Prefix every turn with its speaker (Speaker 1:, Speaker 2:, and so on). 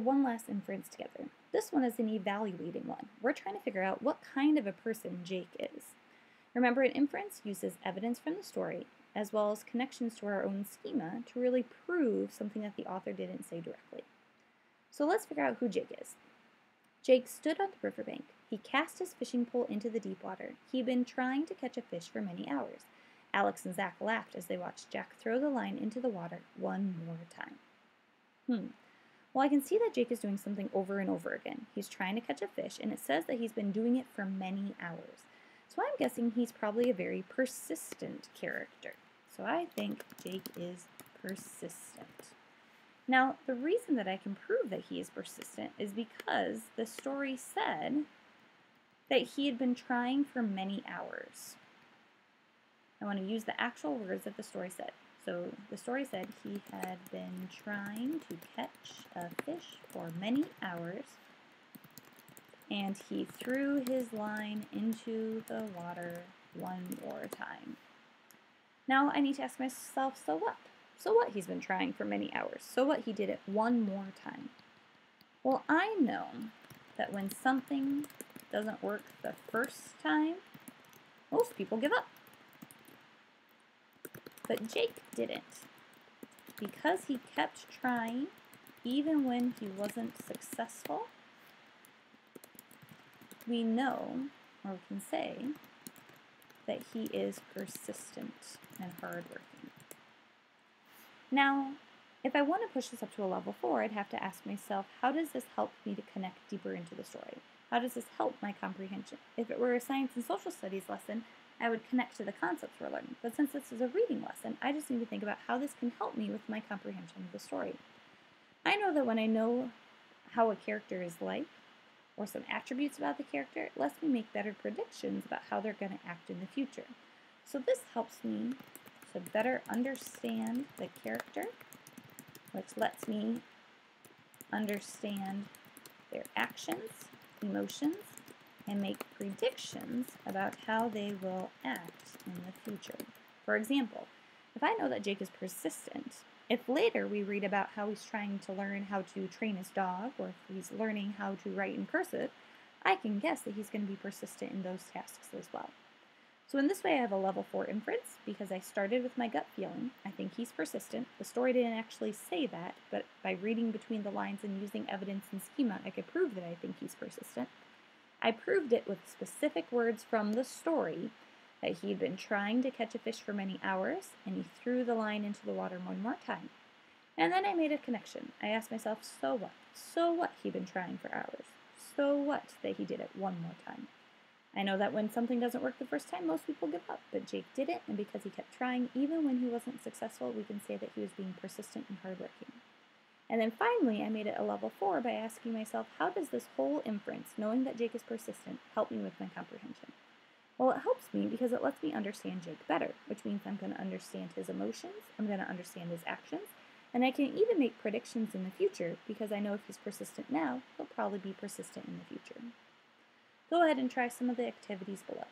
Speaker 1: One last inference together. This one is an evaluating one. We're trying to figure out what kind of a person Jake is. Remember, an inference uses evidence from the story as well as connections to our own schema to really prove something that the author didn't say directly. So let's figure out who Jake is. Jake stood on the riverbank. He cast his fishing pole into the deep water. He'd been trying to catch a fish for many hours. Alex and Zach laughed as they watched Jack throw the line into the water one more time. Well, I can see that Jake is doing something over and over again. He's trying to catch a fish, and it says that he's been doing it for many hours. So I'm guessing he's probably a very persistent character. So I think Jake is persistent. Now, the reason that I can prove that he is persistent is because the story said that he had been trying for many hours. I want to use the actual words that the story said. So the story said he had been trying to catch a fish for many hours, and he threw his line into the water one more time. Now I need to ask myself, so what? So what he's been trying for many hours? So what he did it one more time? Well, I know that when something doesn't work the first time, most people give up. But Jake didn't. Because he kept trying, even when he wasn't successful, we know, or we can say, that he is persistent and hardworking. Now, if I want to push this up to a level 4, I'd have to ask myself, how does this help me to connect deeper into the story? How does this help my comprehension? If it were a science and social studies lesson, I would connect to the concepts we're learning. But since this is a reading lesson, I just need to think about how this can help me with my comprehension of the story. I know that when I know how a character is like, or some attributes about the character, it lets me make better predictions about how they're going to act in the future. So this helps me to better understand the character, which lets me understand their actions, emotions, and make predictions about how they will act in the future. For example, if I know that Jake is persistent, if later we read about how he's trying to learn how to train his dog, or if he's learning how to write in cursive, I can guess that he's going to be persistent in those tasks as well. So in this way, I have a level 4 inference because I started with my gut feeling. I think he's persistent. The story didn't actually say that, but by reading between the lines and using evidence and schema, I could prove that I think he's persistent. I proved it with specific words from the story that he'd been trying to catch a fish for many hours, and he threw the line into the water one more time. And then I made a connection. I asked myself, so what? So what he'd been trying for hours? So what that he did it one more time? I know that when something doesn't work the first time, most people give up, but Jake didn't, and because he kept trying, even when he wasn't successful, we can say that he was being persistent and hardworking. And then finally, I made it a level 4 by asking myself, how does this whole inference, knowing that Jake is persistent, help me with my comprehension? Well, it helps me because it lets me understand Jake better, which means I'm going to understand his emotions, I'm going to understand his actions, and I can even make predictions in the future because I know if he's persistent now, he'll probably be persistent in the future. Go ahead and try some of the activities below.